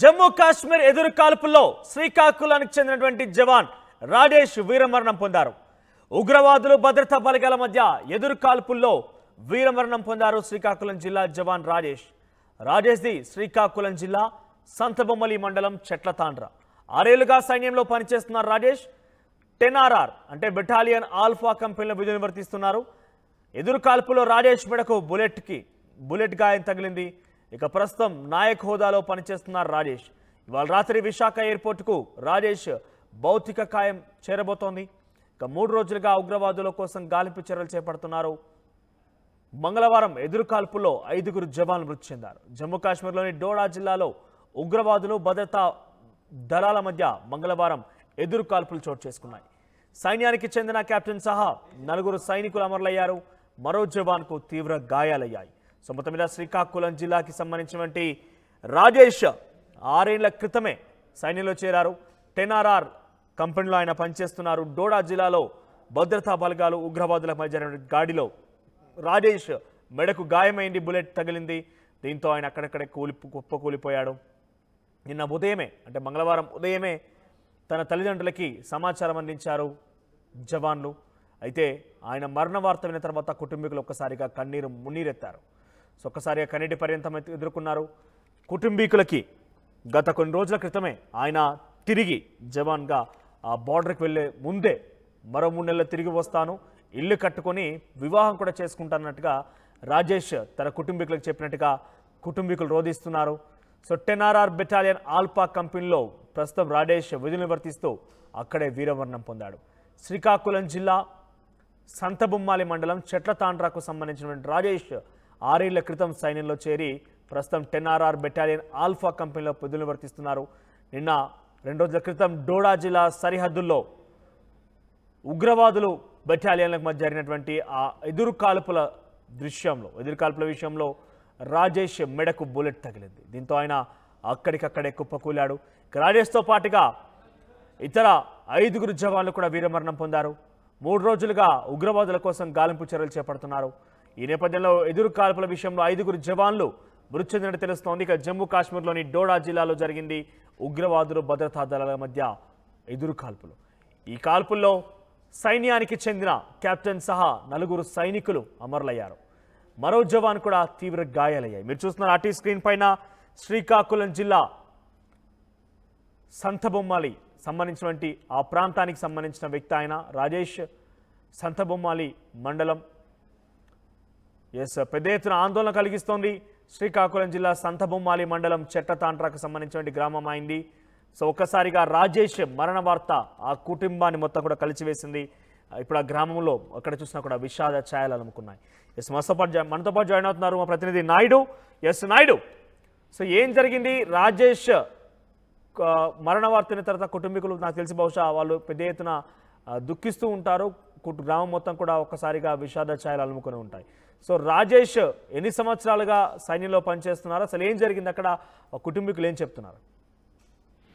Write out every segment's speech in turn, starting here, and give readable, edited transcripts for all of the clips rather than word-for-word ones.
జమ్మూ కాశ్మీర్ ఎదురు కాల్పుల్లో శ్రీకాకుళానికి చెందినటువంటి జవాన్ రాజేష్ వీరమరణం పొందారు. ఉగ్రవాదులు భద్రతా బలగాల మధ్య ఎదురు కాల్పుల్లో వీరమరణం పొందారు శ్రీకాకుళం జిల్లా జవాన్ రాజేష్ది శ్రీకాకుళం జిల్లా సంతబొమ్మలి మండలం చెట్లతాండ్ర. 6 ఏళ్లుగా సైన్యంలో పనిచేస్తున్న రాజేష్ 10RR అంటే బెటాలియన్ ఆల్ఫా కంపెనీలో విధులు నిర్వర్తిస్తున్నారు. ఎదురు కాల్పులో రాజేష్ మెడకు బుల్లెట్ గాయం తగిలింది. ఇక ప్రస్తుతం నాయక్ హోదాలో పనిచేస్తున్నారు రాజేష్. ఇవాళ రాత్రి విశాఖ ఎయిర్పోర్టుకు రాజేష్ భౌతిక కాయం చేరబోతోంది. ఇక 3 రోజులుగా ఉగ్రవాదుల కోసం గాలింపు చర్యలు చేపడుతున్నారు. మంగళవారం ఎదురు కాల్పుల్లో 5గురు జవాన్లు మృతి చెందారు. జమ్మూ కాశ్మీర్లోని డోడా జిల్లాలో ఉగ్రవాదులు భద్రతా దళాల మధ్య మంగళవారం ఎదురు కాల్పులు చోటు చేసుకున్నాయి. సైన్యానికి చెందిన కెప్టెన్ సహా 4 సైనికులు అమరులయ్యారు. మరో జవాన్కు తీవ్ర గాయాలయ్యాయి. సో మొత్తం మీద శ్రీకాకుళం జిల్లాకి సంబంధించినటువంటి రాజేష్ 6 ఏళ్ల క్రితమే సైన్యంలో చేరారు. 10RR కంపెనీలో ఆయన పనిచేస్తున్నారు. డోడా జిల్లాలో భద్రతా బలగాలు ఉగ్రవాదుల మధ్య జరిగిన గాడిలో రాజేష్ మెడకు గాయమైంది, బుల్లెట్ తగిలింది. దీంతో ఆయన అక్కడక్కడే కుప్పకూలిపోయాడు. నిన్న ఉదయమే అంటే మంగళవారం ఉదయమే తన తల్లిదండ్రులకి సమాచారం అందించారు జవాన్లు. అయితే ఆయన మరణ వార్త విన్న తర్వాత కుటుంబీకులు ఒక్కసారిగా మున్నీరెత్తారు. సో ఒక్కసారిగా కన్నీటి పర్యంతం ఎదుర్కొన్నారు. కుటుంబీకులకి గత కొన్ని రోజుల క్రితమే ఆయన తిరిగి జవాన్గా ఆ బార్డర్కి వెళ్ళే ముందే మరో 3 నెలలు తిరిగి వస్తాను, ఇల్లు కట్టుకొని వివాహం కూడా చేసుకుంటానన్నట్టుగా రాజేష్ తన కుటుంబీకులకు చెప్పినట్టుగా కుటుంబీకులు రోధిస్తున్నారు. సో 10RR బెటాలియన్ ఆల్ఫా కంపెనీలో ప్రస్తుతం రాజేష్ విధులు నిర్వర్తిస్తూ అక్కడే వీరమరణం పొందాడు. శ్రీకాకుళం జిల్లా సంతబొమ్మాలి మండలం చెట్లతాండ్రకు సంబంధించినటువంటి రాజేష్ 6 ఏళ్ల క్రితం సైన్యంలో చేరి ప్రస్తుతం 10RR బెటాలియన్ ఆల్ఫా కంపెనీలో విధులు నిర్వర్తిస్తున్నారు. నిన్న 2 రోజుల క్రితం డోడా జిల్లా సరిహద్దుల్లో ఉగ్రవాదులు బెటాలియన్లకు మధ్య జరిగినటువంటి ఆ ఎదురు కాల్పుల విషయంలో రాజేష్ మెడకు బుల్లెట్ తగిలింది. దీంతో ఆయన అక్కడికక్కడే కుప్పకూలాడు. రాజేష్తో పాటుగా ఇతర 5గురు జవాన్లు కూడా వీరమరణం పొందారు. 3 రోజులుగా ఉగ్రవాదుల కోసం గాలింపు చర్యలు చేపడుతున్నారు. ఈ నేపథ్యంలో ఎదురు కాల్పుల విషయంలో 5గురు జవాన్లు మృతి చెందినట్టు తెలుస్తోంది. ఇక జమ్మూ కాశ్మీర్లోని డోడా జిల్లాలో జరిగింది ఉగ్రవాదులు భద్రతా దళాల మధ్య ఎదురు కాల్పులు. ఈ కాల్పుల్లో సైన్యానికి చెందిన కెప్టెన్ సహా 4 సైనికులు అమరులయ్యారు. మరో జవాన్ కూడా తీవ్ర గాయాలయ్యాయి. మీరు చూస్తున్నారు ఆర్టీ స్క్రీన్ పైన శ్రీకాకుళం జిల్లా సంతబొమ్మాలి సంబంధించినటువంటి ఆ ప్రాంతానికి సంబంధించిన వ్యక్తి ఆయన రాజేష్. సంతబొమ్మాలి మండలం పెద్ద ఎత్తున ఆందోళన కలిగిస్తోంది. శ్రీకాకుళం జిల్లా సంతబొమ్మాలి మండలం చెట్లతాండ్రకు సంబంధించినటువంటి గ్రామం అయింది. సో ఒక్కసారిగా రాజేష్ మరణ వార్త ఆ కుటుంబాన్ని మొత్తం కూడా కలిసివేసింది. ఇప్పుడు ఆ గ్రామంలో అక్కడ చూసినా కూడా విషాద ఛాయలు అలుముకున్నాయి. మనతో పాటు జాయిన్ అవుతున్నారు మా ప్రతినిధి నాయుడు. నాయుడు, సో ఏం జరిగింది? రాజేష్ మరణ వార్త విన్న తర్వాత కుటుంబీకులు నాకు తెలిసి బహుశా వాళ్ళు పెద్ద ఎత్తున దుఃఖిస్తూ ఉంటారు. గ్రామం మొత్తం కూడా ఒక్కసారిగా విషాద ఛాయలు అలుముకొని ఉంటాయి. సో రాజేష్ ఎన్ని సంవత్సరాలుగా సైన్యంలో పనిచేస్తున్నారు? అసలు ఏం జరిగింది అక్కడ? కుటుంబీకులు ఏం చెప్తున్నారు?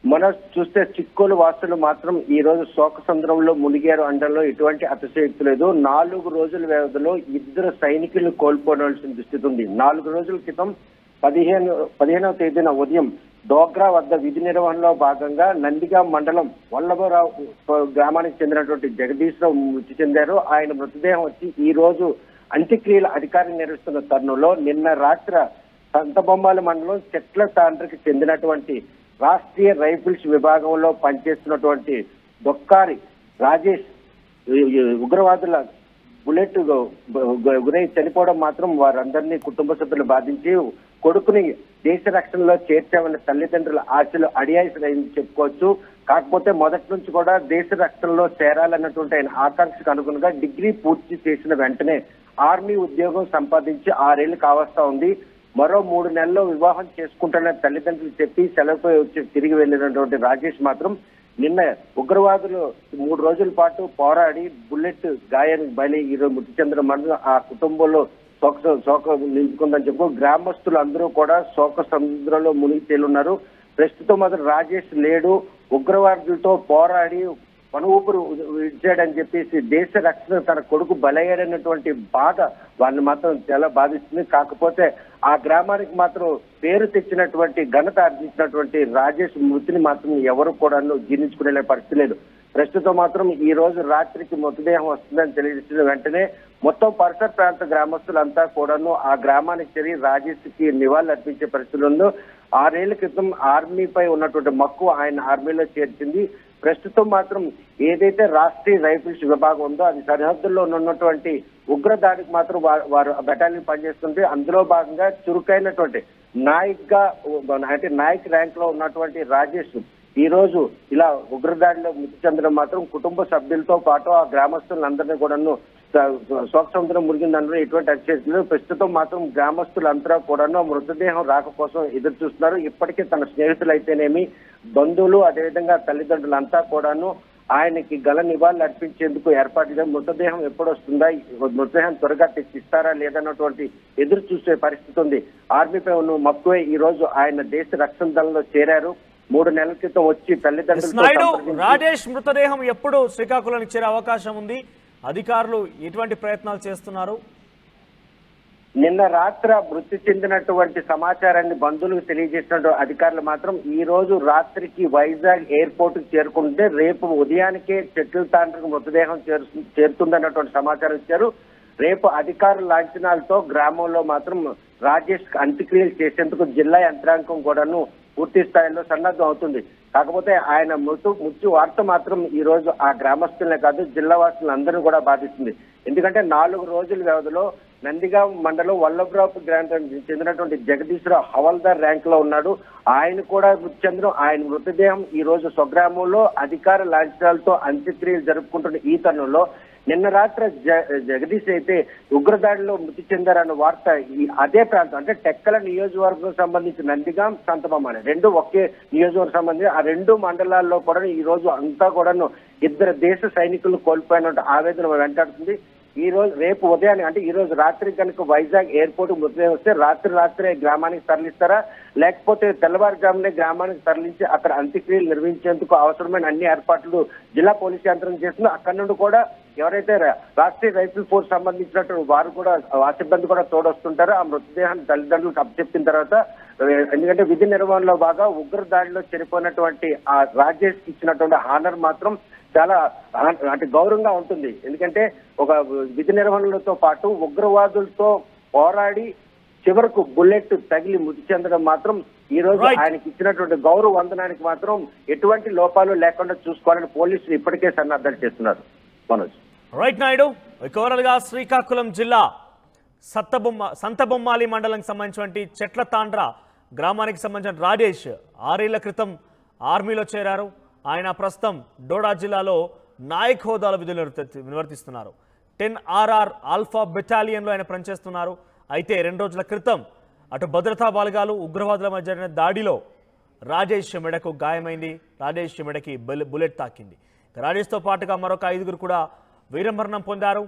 మనం చూస్తే చిక్కోలు వాసులు మాత్రం ఈ రోజు శోక సంద్రంలో మునిగారు అనడంలో ఎటువంటి అతిశయోక్తి లేదు. 4 రోజుల వ్యవధిలో 2 సైనికులను కోల్పోవాల్సిన దుస్థితి ఉంది. 4 రోజుల క్రితం 15వ తేదీన ఉదయం డోగ్రా వద్ద విధి నిర్వహణలో భాగంగా నందిగా మండలం వల్లభరావు గ్రామానికి చెందినటువంటి జగదీశ్రావు మృతి చెందారు. ఆయన మృతదేహం వచ్చి ఈ రోజు అంత్యక్రియల అధికారం నిర్వహిస్తున్న తరుణంలో నిన్న రాత్రి సంతబొమ్మాలి మండలం చెట్లతాండ్రకి చెందినటువంటి రాష్ట్రీయ రైఫిల్స్ విభాగంలో పనిచేస్తున్నటువంటి దొక్కారి రాజేష్ ఉగ్రవాదుల బుల్లెట్ గురై చనిపోవడం మాత్రం వారందరినీ కుటుంబ సభ్యులు బాధించి కొడుకుని దేశ రక్షణలో చేర్చామన్న తల్లిదండ్రుల ఆశలు అడియాల్సిందని చెప్పుకోవచ్చు. కాకపోతే మొదటి నుంచి కూడా దేశ రక్షణలో చేరాలన్నటువంటి ఆయన ఆకాంక్షకు అనుగుణంగా డిగ్రీ పూర్తి చేసిన వెంటనే ఆర్మీ ఉద్యోగం సంపాదించి 6 ఏళ్లు కావస్తా ఉంది. మరో 3 నెలల్లో వివాహం చేసుకుంటున్న తల్లిదండ్రులు చెప్పి సెలవుపై వచ్చి తిరిగి వెళ్ళినటువంటి రాజేష్ మాత్రం నిన్న ఉగ్రవాదులు 3 రోజుల పాటు పోరాడి బుల్లెట్ గాయానికి బలి ఈరోజు మృతి చెందడం వల్ల ఆ కుటుంబంలో శోక నిలుపుకుందని చెప్పు గ్రామస్తులు అందరూ కూడా శోక సముద్రంలో మునిగి తేలున్నారు. ప్రస్తుతం మాత్రం రాజేష్ లేడు. ఉగ్రవాదులతో పోరాడి మన ఊపిరి ఇచ్చాడని చెప్పేసి దేశ రక్షణ తన కొడుకు బలయ్యాడన్నటువంటి బాధ వాళ్ళని మాత్రం చాలా బాధిస్తుంది. కాకపోతే ఆ గ్రామానికి మాత్రం పేరు తెచ్చినటువంటి ఘనత ఆర్జించినటువంటి రాజేష్ మృతిని మాత్రం ఎవరు కూడా జీర్ణించుకునే పరిస్థితి లేదు. ప్రస్తుతం మాత్రం ఈ రోజు రాత్రికి మృతదేహం వస్తుందని తెలియజేసిన వెంటనే మొత్తం పరిసర ప్రాంత గ్రామస్తులంతా కూడాను ఆ గ్రామానికి చేరి రాజేష్ కి నివాళులు అర్పించే పరిస్థితుల్లో 6 ఏళ్ల క్రితం ఆర్మీపై ఉన్నటువంటి మక్కువ ఆయన ఆర్మీలో చేర్చింది. ప్రస్తుతం మాత్రం ఏదైతే రాష్ట్రీయ రైఫిల్స్ విభాగం ఉందో అది సరిహద్దుల్లో ఉన్నటువంటి ఉగ్రదాడికి మాత్రం వారు బెటాలియన్ పనిచేస్తుంటే అందులో భాగంగా చురుకైనటువంటి నాయక్ గా అంటే నాయక్ ర్యాంక్ లో ఉన్నటువంటి రాజేష్ ఈ రోజు ఇలా ఉగ్రదాడిలో మృతి చెందడం మాత్రం కుటుంబ సభ్యులతో పాటు ఆ గ్రామస్తులందరినీ కూడాను శోక సముద్రం మురిగిందన్న ఎటువంటి అతిశయలేదు. ప్రస్తుతం మాత్రం గ్రామస్తులంతా కూడాను మృతదేహం రాక కోసం ఎదురు చూస్తున్నారు. ఇప్పటికే తన స్నేహితులైతేనేమి బంధువులు అదేవిధంగా తల్లిదండ్రులంతా కూడాను ఆయనకి గల నివాళులు అర్పించేందుకు ఏర్పాటుగా మృతదేహం ఎప్పుడు వస్తుందా, మృతదేహం త్వరగా తెచ్చిస్తారా లేదన్నటువంటి ఎదురు చూసే పరిస్థితి ఉంది. ఆర్మీపై ఉన్న మక్కువే ఈ రోజు ఆయన దేశ రక్షణ దళంలో చేరారు. 3 నెలల క్రితం వచ్చి తల్లిదండ్రులతో రాజేష్ మృతదేహం ఎప్పుడు శ్రీకాకుళానికి చేరే అవకాశం ఉంది? అధికారులు ఎటువంటి ప్రయత్నాలు చేస్తున్నారు? నిన్న రాత్రి మృతి చెందినటువంటి సమాచారాన్ని బంధువులకు తెలియజేసిన అధికారులు మాత్రం ఈ రోజు రాత్రికి వైజాగ్ ఎయిర్పోర్ట్ కు చేరుకుంటే రేపు ఉదయానికే చెట్ల తాండ్రకు మృతదేహం చేరుతుందన్నటువంటి సమాచారం ఇచ్చారు. రేపు అధికారుల లాంఛనాలతో గ్రామంలో మాత్రం రాజేష్ అంత్యక్రియలు చేసేందుకు జిల్లా యంత్రాంగం కూడాను పూర్తి స్థాయిలో సన్నద్ధం అవుతుంది. కాకపోతే ఆయన మృత్యు వార్త మాత్రం ఈ రోజు ఆ గ్రామస్తులనే కాదు జిల్లా వాసులందరినీ కూడా బాధిస్తుంది. ఎందుకంటే 4 రోజుల వ్యవధిలో నందిగాం మండలం వల్లభరావు గ్రామానికి చెందినటువంటి జగదీశ్వరరావు హవల్దార్ ర్యాంక్ లో ఉన్నాడు. ఆయన కూడా మృతి చెందడం, ఆయన మృతదేహం ఈ రోజు స్వగ్రామంలో అధికార లాంఛనాలతో అంత్యక్రియలు జరుపుకుంటున్న ఈ తరుణంలో నిన్న రాత్రి జగదీష్ అయితే ఉగ్రదాడిలో మృతి చెందారన్న వార్త అదే ప్రాంతం అంటే టెక్కల నియోజకవర్గం సంబంధించి నందిగాం సంతబొమ్మ రెండు ఒకే నియోజకవర్గం సంబంధించి ఆ 2 మండలాల్లో కూడా ఈ రోజు అంతా కూడాను 2 దేశ సైనికులు కోల్పోయినట్టు ఆవేదన వెంటాడుతుంది. ఈ రోజు రేపు ఉదయాన్ని అంటే ఈ రోజు రాత్రి కనుక వైజాగ్ ఎయిర్పోర్ట్ మృతదేహం వస్తే రాత్రే గ్రామానికి తరలిస్తారా లేకపోతే తెల్లవారుజామునే గ్రామానికి తరలించి అక్కడ అంత్యక్రియలు నిర్వహించేందుకు అవసరమైన అన్ని ఏర్పాట్లు జిల్లా పోలీసు యంత్రం చేస్తుందో అక్కడి నుండి కూడా ఎవరైతే రాష్ట్రీయ రైఫిల్ ఫోర్స్ సంబంధించినటువంటి వారు కూడా ఆ సిబ్బంది కూడా తోడొస్తుంటారో ఆ మృతదేహాన్ని తల్లిదండ్రులకు అప్పచెప్పిన తర్వాత ఎందుకంటే విధి నిర్వహణలో బాగా ఉగ్రదాడిలో చనిపోయినటువంటి ఆ రాజేష్ కి ఇచ్చినటువంటి హానర్ మాత్రం చాలా అంటే గౌరవంగా ఉంటుంది. ఎందుకంటే ఒక విధి నిర్వహణలతో పాటు ఉగ్రవాదులతో పోరాడి చివరకు బుల్లెట్ తగిలి మృతి చెందడం మాత్రం ఈ రోజు ఆయనకి ఇచ్చినటువంటి గౌరవ వందనానికి మాత్రం ఎటువంటి లోపాలు లేకుండా చూసుకోవాలని పోలీసులు ఇప్పటికే సన్నద్ధాలు చేస్తున్నారు. మనోజ్ రైట్ నాయుడు, ఓవరాల్ గా శ్రీకాకుళం జిల్లా సంతబొమ్మాలి మండలానికి సంబంధించినటువంటి చెట్ల తాండ్ర గ్రామానికి సంబంధించిన రాజేష్ 6 ఏళ్ల క్రితం ఆర్మీలో చేరారు. ఆయన ప్రస్తుతం డోడా జిల్లాలో నాయక్ హోదాలో విధులు నిర్వర్తిస్తున్నారు. 10RR ఆల్ఫా బెటాలియన్లో ఆయన పనిచేస్తున్నారు. అయితే 2 రోజుల క్రితం అటు భద్రతా బలగాలు ఉగ్రవాదుల మధ్య జరిగిన దాడిలో రాజేష్ మెడకు గాయమైంది. రాజేష్ మెడకి బుల్లెట్ తాకింది. రాజేష్తో పాటుగా మరొక 5గురు కూడా వీరమరణం పొందారు.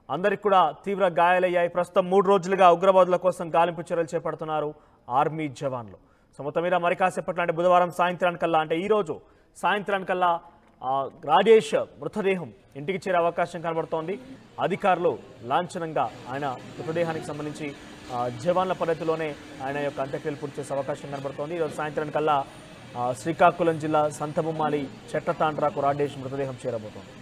అందరికి కూడా తీవ్ర గాయాలయ్యాయి. ప్రస్తుతం 3 రోజులుగా ఉగ్రవాదుల కోసం గాలింపు చర్యలు చేపడుతున్నారు ఆర్మీ జవాన్లు. సో మొత్తం మీద మరి కాసేపట్లో అంటే బుధవారం సాయంత్రానికల్లా అంటే ఈరోజు సాయంత్రానికల్లా రాజేష్ మృతదేహం ఇంటికి చేరే అవకాశం కనబడుతోంది. అధికారులు లాంఛనంగా ఆయన మృతదేహానికి సంబంధించి జవాన్ల పద్ధతిలోనే ఆయన యొక్క అంత్యక్రియలు పూర్తి చేసే అవకాశం కనబడుతోంది. ఈరోజు సాయంత్రానికల్లా శ్రీకాకుళం జిల్లా సంతబొమ్మాలి చెట్ల తాండ్రకు రాజేష్ మృతదేహం చేరబోతోంది.